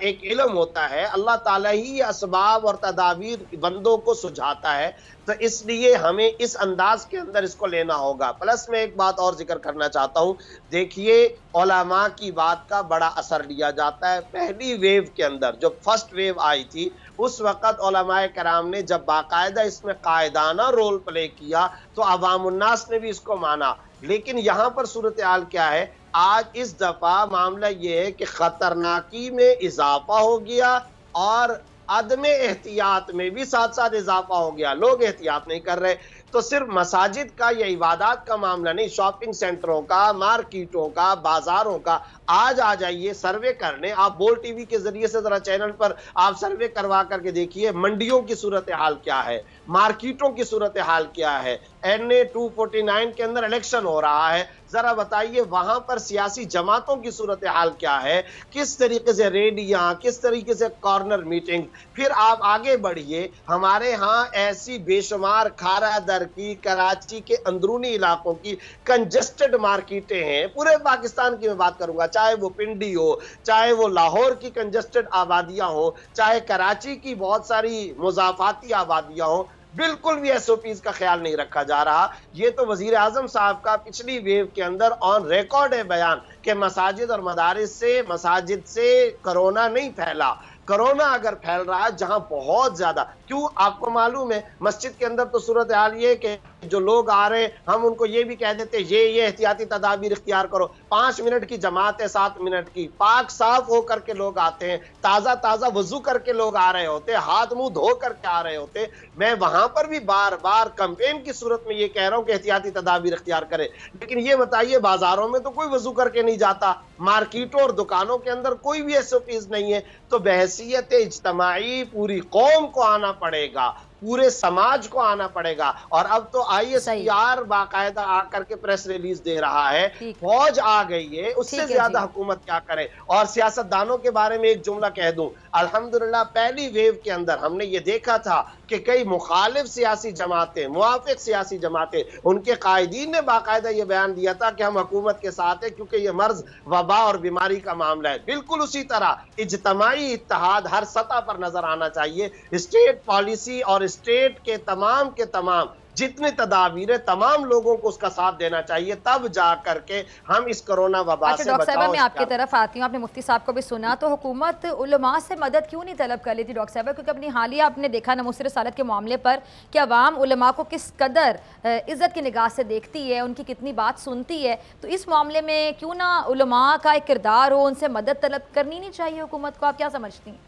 एक इल्म होता है। अल्लाह ताला ही असबाब और तदाबीर बंदों को सुझाता है, तो इसलिए हमें इस अंदाज के अंदर इसको लेना होगा। प्लस मैं एक बात और जिक्र करना चाहता हूँ, देखिए उलमा की बात का बड़ा असर लिया जाता है। पहली वेव के अंदर जो फर्स्ट वेव आई थी, उस वक़्त उलमाए कराम ने जब बाकायदा इसमें कायदाना रोल प्ले किया तो अवामुन्नास ने भी इसको माना। लेकिन यहाँ पर सूरत हाल क्या है, आज इस दफ़ा मामला ये है कि ख़तरनाकी में इजाफा हो गया और अदम एहतियात में भी साथ साथ इजाफा हो गया, लोग एहतियात नहीं कर रहे। तो सिर्फ मसाजिद का या इबादत का मामला नहीं, शॉपिंग सेंटरों का, मार्केटों का, बाजारों का, आज आ जाइए सर्वे करने। आप बोल TV के जरिए से जरा चैनल पर आप सर्वे करवा करके देखिए, मंडियों की सूरत हाल क्या है, मार्केटों की सूरत हाल क्या है। NA 249 के अंदर इलेक्शन हो रहा है, जरा बताइए वहां पर सियासी जमातों की सूरत हाल क्या है, किस तरीके से रैलियां, किस तरीके से कॉर्नर मीटिंग। फिर आप आगे बढ़िए, हमारे यहाँ ऐसी बेशुमार खारा दर की, कराची के अंदरूनी इलाकों की कंजेस्टेड मार्केटें हैं, पूरे पाकिस्तान की मैं बात करूंगा, चाहे वो पिंडी हो, चाहे वो लाहौर की कंजेस्टेड आबादियां हो, चाहे कराची की बहुत सारी मुजाफाती आबादियां हो, बिल्कुल भी SOPs का ख्याल नहीं रखा जा रहा। ये तो वजीर आजम साहब का पिछली वेव के अंदर ऑन रिकॉर्ड है बयान कि मसाजिद और मदारिस से, मसाजिद से कोरोना नहीं फैला, कोरोना अगर फैल रहा है जहां बहुत ज्यादा, क्यों आपको मालूम है मस्जिद के अंदर तो सूरत हाल ये कि जो लोग आ रहे हैं हम उनको ये भी कह देते ये एहतियाती तदाबीर इख्तियार करो। 5 मिनट की जमात है, 7 मिनट की, पाक साफ होकर के लोग आते हैं, ताजा ताजा वजू करके लोग आ रहे होते, हाथ मुंह धो करके आ रहे होते। मैं वहां पर भी बार बार कैंपेन की सूरत में ये कह रहा हूं कि एहतियाती तदाबीर इख्तियार करें। लेकिन ये बताइए बाजारों में तो कोई वजू करके नहीं जाता, मार्केटों और दुकानों के अंदर कोई भी एसओपीज नहीं है। तो बहैसियत इज्तमाई पूरी कौम को आना पड़ेगा, पूरे समाज को आना पड़ेगा। और अब तो ISPR बाकायदा आकर के प्रेस रिलीज दे रहा है, फौज आ गई है, उससे ज्यादा हुकूमत क्या करे। और सियासतदानों के बारे में एक जुमला कह दूं, अल्हम्दुलिल्लाह पहली वेव के अंदर हमने ये देखा था कि कई मुखालिफ सियासी जमातें, मुआफिक सियासी जमातें, उनके कायदीन ने बाकायदा ये बयान दिया था कि हम हुकूमत के साथ है क्योंकि ये मर्ज, वबा और बीमारी का मामला है। बिल्कुल उसी तरह इज्तमाई इत्तेहाद हर सतह पर नजर आना चाहिए। स्टेट पॉलिसी और स्टेट के तमाम जितने तदाबीर है तमाम लोगों को उसका साथ देना चाहिए, तब जा करके हम इस कोरोना वबा से डॉक्टर साहब मैं आपकी तरफ आती हूँ, आपने मुफ्ती साहब को भी सुना, तो हुकूमत उलमा से मदद क्यों नहीं तलब कर लेती डॉक्टर साहब? क्योंकि अपनी हालिया आपने देखा नमूसर सालत के मामले पर कि अवाम उलमा को किस कदर इज्जत की निगाह से देखती है, उनकी कितनी बात सुनती है। तो इस मामले में क्यों ना उलमा का एक किरदार हो, उनसे मदद तलब करनी नहीं चाहिए हुकूमत को? आप क्या समझती हैं?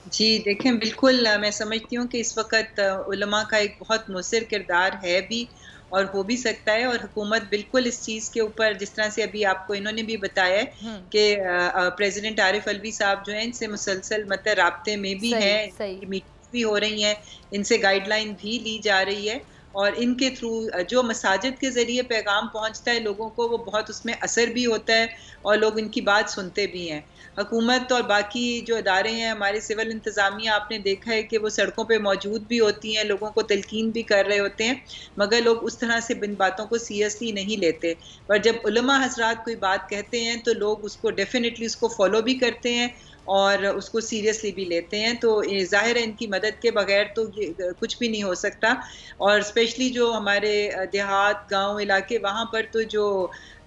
जी देखें, बिल्कुल मैं समझती हूँ कि इस वक्त उलमा का एक बहुत मुसर किरदार है भी और हो भी सकता है, और हुकूमत बिल्कुल इस चीज़ के ऊपर, जिस तरह से अभी आपको इन्होंने भी बताया है कि प्रेसिडेंट आरिफ अलवी साहब जो हैं इनसे मुसलसल मतलब राब्ते में भी हैं, मीटिंग्स भी हो रही हैं, इनसे गाइडलाइन भी ली जा रही है, और इनके थ्रू जो मसाजिद के ज़रिए पैगाम पहुँचता है लोगों को वो बहुत उसमें असर भी होता है और लोग इनकी बात सुनते भी हैं। हुकूमत और बाकी जो इदारे हैं, हमारे सिविल इंतज़ामिया, आपने देखा है कि वो सड़कों पे मौजूद भी होती हैं, लोगों को तलकीन भी कर रहे होते हैं, मगर लोग उस तरह से इन बातों को सीरियसली नहीं लेते। पर जब उलमा हजरात कोई बात कहते हैं तो लोग उसको डेफिनेटली उसको फॉलो भी करते हैं और उसको सीरियसली भी लेते हैं। तो ज़ाहिर है इनकी मदद के बगैर तो ये कुछ भी नहीं हो सकता। और स्पेशली जो हमारे देहात, गांव इलाके, वहाँ पर तो जो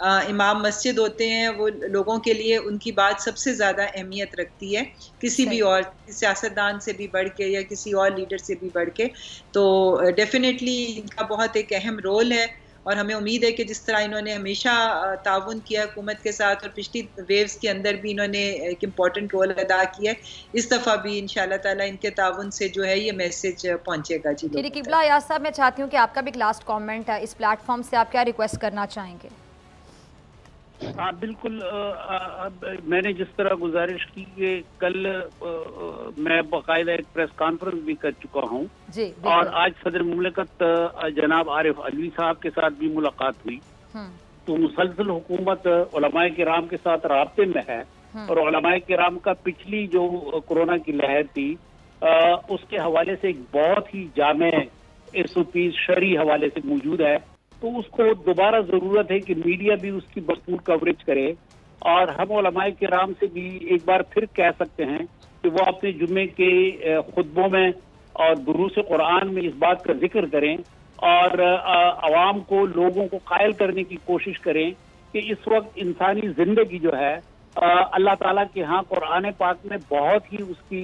इमाम मस्जिद होते हैं वो लोगों के लिए उनकी बात सबसे ज़्यादा अहमियत रखती है, किसी भी और सियासतदान से भी बढ़ के या किसी और लीडर से भी बढ़ के। तो डेफिनेटली इनका बहुत एक अहम रोल है और हमें उम्मीद है कि जिस तरह इन्होंने हमेशा ताउन किया हुकूमत के साथ और पिछली वेव्स के अंदर भी इन्होंने एक इम्पॉर्टेंट रोल अदा किया है, इस दफ़ा भी इंशाल्लाह ताला इनके ताउन से जो है ये मैसेज पहुँचेगा। जी किबला याद साहब, मैं चाहती हूँ कि आपका भी एक लास्ट कॉमेंट है इस प्लेटफॉर्म से, आप क्या रिक्वेस्ट करना चाहेंगे? हाँ बिल्कुल, मैंने जिस तरह गुजारिश की कि कल मैं बाकायदा एक प्रेस कॉन्फ्रेंस भी कर चुका हूँ और आज सदर मुमलिकत जनाब आरिफ अलवी साहब के साथ भी मुलाकात हुई। तो मुसलसल हुकूमत उलमाए किराम के साथ राब्ते में है और उलमाए किराम का पिछली जो कोरोना की लहर थी उसके हवाले से एक बहुत ही जामे SOP शरई हवाले से मौजूद है। तो उसको दोबारा जरूरत है कि मीडिया भी उसकी भरपूर कवरेज करे और हम उलमाए किराम से भी एक बार फिर कह सकते हैं कि वो अपने जुम्मे के खुतबों में और दुरूस कुरान में इस बात का जिक्र करें और अवाम को, लोगों को कायल करने की कोशिश करें कि इस वक्त इंसानी जिंदगी जो है अल्लाह ताला के यहाँ कुरान पाक में बहुत ही उसकी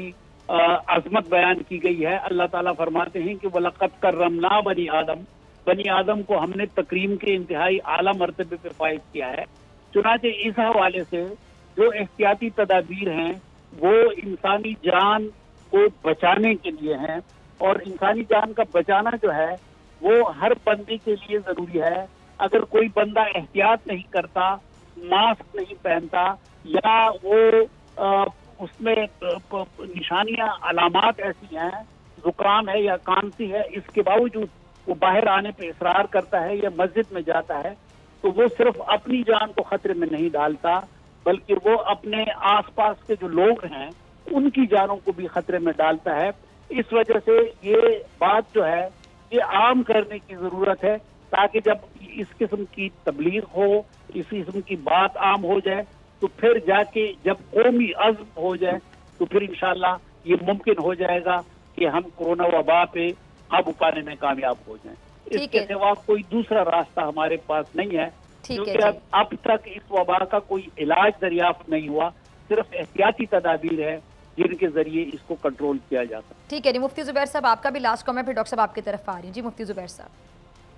अजमत बयान की गई है। अल्लाह ताला फरमाते हैं कि वलक़द कर्रमना बनी आदम को हमने तकरीम के इंतहाई आला मर्तबे पे फाइज किया है। चुनांचे इस हवाले से जो एहतियाती तदाबीर हैं वो इंसानी जान को बचाने के लिए हैं और इंसानी जान का बचाना जो है वो हर बंदे के लिए जरूरी है। अगर कोई बंदा एहतियात नहीं करता, मास्क नहीं पहनता या वो उसमें निशानियां, अलामात ऐसी हैं, जुकाम है या खांसी है, इसके बावजूद वो बाहर आने पे इसरार करता है या मस्जिद में जाता है, तो वो सिर्फ अपनी जान को खतरे में नहीं डालता बल्कि वो अपने आसपास के जो लोग हैं उनकी जानों को भी खतरे में डालता है। इस वजह से ये बात जो है ये आम करने की जरूरत है ताकि जब इस किस्म की तबलीग हो, इस किस्म की बात आम हो जाए तो फिर जाके जब कौमी अज़्म हो जाए तो फिर इंशाल्लाह ये मुमकिन हो जाएगा कि हम कोरोना वबा पे काबू पाने में कामयाब हो जाएं। इसके सिवा कोई दूसरा रास्ता हमारे पास नहीं है क्योंकि अब तक इस वबा का कोई इलाज दरियाफ्त नहीं हुआ, सिर्फ एहतियाती तदाबीर है जिनके जरिए इसको कंट्रोल किया जा सकता है। ठीक है जी, मुफ्ती जुबैर साहब आपका भी लास्ट कमेंट, फिर डॉक्टर साहब आपकी तरफ आ रही हैं। जी मुफ्ती जुबैर साहब।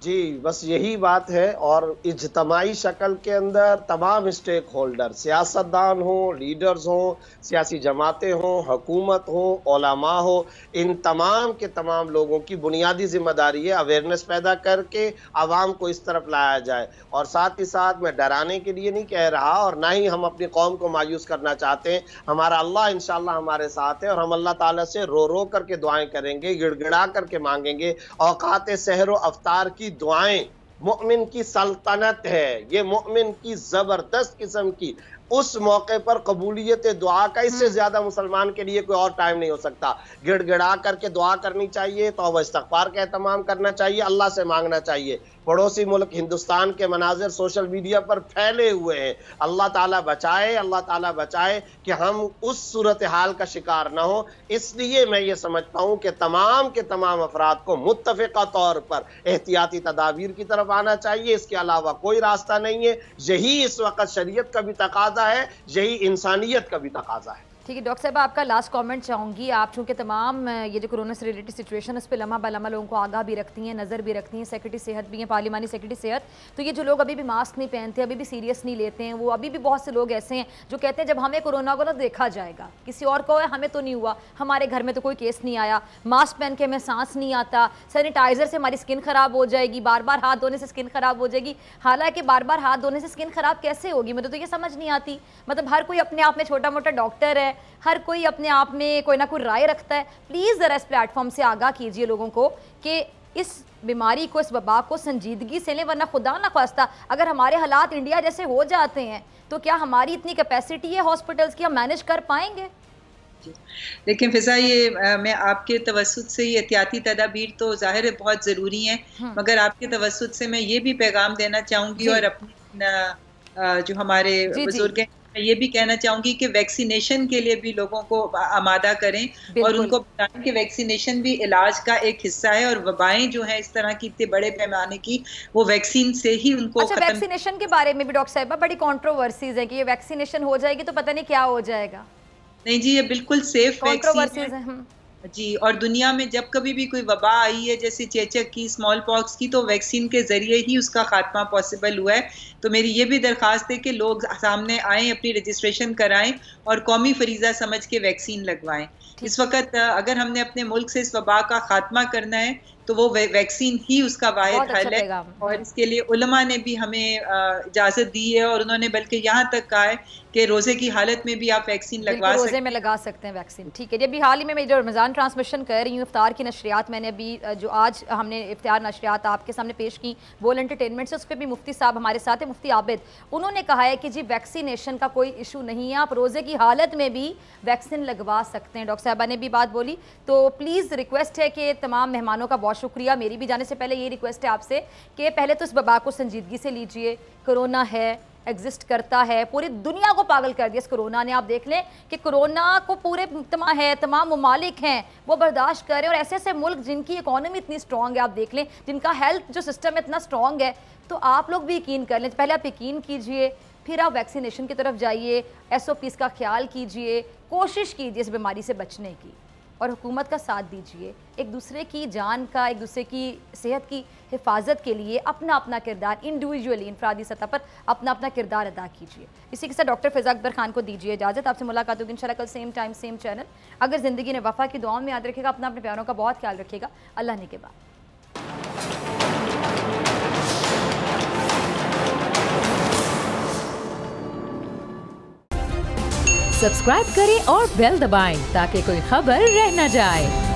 जी बस यही बात है, और इज्तमाही शक्ल के अंदर तमाम स्टेक होल्डर, सियासतदान हो, लीडर्स हो, सियासी जमातें हो, हुकूमत हो, उलमा हो, इन तमाम के तमाम लोगों की बुनियादी जिम्मेदारी है अवेयरनेस पैदा करके आवाम को इस तरफ लाया जाए। और साथ ही साथ मैं डराने के लिए नहीं कह रहा और ना ही हम अपनी कौम को मायूस करना चाहते हैं। हमारा अल्लाह इंशाल्लाह हमारे साथ है और हम अल्लाह ताला से रो रो करके दुआएं करेंगे, गिड़गिड़ा करके मांगेंगे। औकात सहरो अफ्तार की दुआएं मुअमिन की सल्तनत है, ये मुअमिन की जबरदस्त किस्म की, उस मौके पर कबूलियत दुआ का इससे ज्यादा मुसलमान के लिए कोई और टाइम नहीं हो सकता। गिड़गिड़ा करके दुआ करनी चाहिए, तौबा इस्तग़फ़ार का एहतमाम करना चाहिए, अल्लाह से मांगना चाहिए। पड़ोसी मुल्क हिंदुस्तान के मनाजिर सोशल मीडिया पर फैले हुए हैं, अल्लाह ताला बचाए, अल्लाह ताला बचाए कि हम उस सूरत हाल का शिकार ना हो। इसलिए मैं ये समझता हूँ कि तमाम के तमाम अफराद को मुत्तफ़िक़ा तौर पर एहतियाती तदाबीर की तरफ आना चाहिए, इसके अलावा कोई रास्ता नहीं है। यही इस वक्त शरीयत का भी तकाजा है, यही इंसानियत का भी तकाजा है। ठीक है डॉक्टर साहब, आपका लास्ट कमेंट चाहूँगी। आप चूँकि तमाम ये जो कोरोना से रिलेटेड सिचुएशन उस पर लम्हा बलम्हा लोगों को आगाह भी रखती हैं, नज़र भी रखती हैं, सेक्रेटरी सेहत भी हैं, पार्लिमानी सेक्रेटरी सेहत, तो ये जो लोग अभी भी मास्क नहीं पहनते, अभी भी सीरियस नहीं लेते हैं, वो अभी भी बहुत से लोग ऐसे हैं जो कहते हैं जब हमें कोरोना को ना देखा जाएगा, किसी और को है, हमें तो नहीं हुआ, हमारे घर में तो कोई केस नहीं आया, मास्क पहन के हमें सांस नहीं आता, सैनिटाइज़र से हमारी स्किन ख़राब हो जाएगी, बार बार हाथ धोने से स्किन ख़राब हो जाएगी। हालांकि बार बार हाथ धोने से स्किन ख़राब कैसे होगी, मुझे तो ये समझ नहीं आती। मतलब हर कोई अपने आप में छोटा मोटा डॉक्टर है, हर कोई अपने आप में कोई ना कोई राय रखता है। प्लीज़ ज़रा इस प्लेटफॉर्म से आगाह कीजिए लोगों को कि इस बीमारी को, इस वबा को संजीदगी से लें, वरना खुदा ना खास्ता अगर हमारे हालात इंडिया जैसे हो जाते हैं तो क्या हमारी इतनी कैपेसिटी है हॉस्पिटल्स की, हम मैनेज कर पाएंगे? लेकिन फिजा, ये मैं आपके तवस्सुत से ये एहतियाती तदाबीर तो ज़ाहिर है बहुत ज़रूरी हैं, मगर आपके तवस्सुत से मैं ये भी पैगाम देना चाहूँगी और अपने जो हमारे बुजुर्ग हैं मैं ये भी कहना चाहूंगी कि वैक्सीनेशन के लिए भी लोगों को आमादा करें और उनको बताएं कि वैक्सीनेशन भी इलाज का एक हिस्सा है और वबाएं जो है इस तरह की इतने बड़े पैमाने की, वो वैक्सीन से ही उनको अच्छा, वैक्सीनेशन के बारे में भी डॉक्टर साहिबा बड़ी कंट्रोवर्सीज है कि ये वैक्सीनेशन हो जाएगी तो पता नहीं क्या हो जाएगा। नहीं जी, ये बिल्कुल सेफ वैक्सीन है जी। और दुनिया में जब कभी भी कोई वबा आई है जैसे चेचक की, स्मॉल पॉक्स की, तो वैक्सीन के जरिए ही उसका खात्मा पॉसिबल हुआ है। तो मेरी ये भी दरख्वास्त है कि लोग सामने आएँ, अपनी रजिस्ट्रेशन कराएं और कौमी फरीज़ा समझ के वैक्सीन लगवाएं। इस वक्त अगर हमने अपने मुल्क से इस वबा का खात्मा करना है तो वो वैक्सीन ही उसका वाहिद हल है। और इसके लिए उलमा ने भी हमें इजाज़त दी है और उन्होंने बल्कि यहाँ तक कहा है कि रोज़े की हालत में भी आप वैक्सीन लगवा सकते हैं, रोज़े में लगा सकते हैं वैक्सीन। ठीक है जी, अभी हाल ही में मैं जो रमज़ान ट्रांसमिशन कर रही हूँ, इफ्तार की नशरियात मैंने अभी जो आज हमने इफ्तार नशरियात आपके सामने पेश की बोल एंटरटेनमेंट से, उस पर भी मुफ्ती साहब हमारे साथ है, मुफ्ती आबिद। उन्होंने कहा है कि जी वैक्सीनेशन का कोई इशू नहीं है, आप रोज़े की हालत में भी वैक्सीन लगवा सकते हैं। डॉक्टर साहबा ने भी बात बोली, तो प्लीज़ रिक्वेस्ट है कि तमाम मेहमानों का बहुत शुक्रिया। मेरी भी जाने से पहले ये रिक्वेस्ट है आपसे कि पहले तो इस वबा को संजीदगी से लीजिए। कोरोना है, एग्जिस्ट करता है, पूरी दुनिया को पागल कर दिया इस कोरोना ने। आप देख लें कि कोरोना को पूरे तमाम ममालिक हैं वो बर्दाश्त कर रहे हैं, और ऐसे ऐसे मुल्क जिनकी इकॉनमी इतनी स्ट्रॉन्ग है, आप देख लें, जिनका हेल्थ जो सिस्टम है इतना स्ट्रॉन्ग है, तो आप लोग भी यकीन कर लें। पहले आप यकीन कीजिए, फिर आप वैक्सीनेशन की तरफ जाइए, SOPs का ख्याल कीजिए, कोशिश कीजिए इस बीमारी से बचने की, और हुकूमत का साथ दीजिए। एक दूसरे की जान का, एक दूसरे की सेहत की हिफाजत के लिए अपना अपना किरदार, इंडिविजुअली इनफरादी सतह पर अपना अपना किरदार अदा कीजिए। इसी के साथ डॉक्टर फिज़ा अकबर खान को दीजिए इजाज़त। आपसे मुलाकात होगी इंशाल्लाह कल सेम टाइम सेम चैनल। अगर ज़िंदगी ने वफ़ा की दुआओं में याद रखेगा, अपना अपने प्यारों का बहुत ख्याल रखेगा। अल्लाह ने के बाद सब्सक्राइब करें और बेल दबाएं ताकि कोई खबर रह न जाए।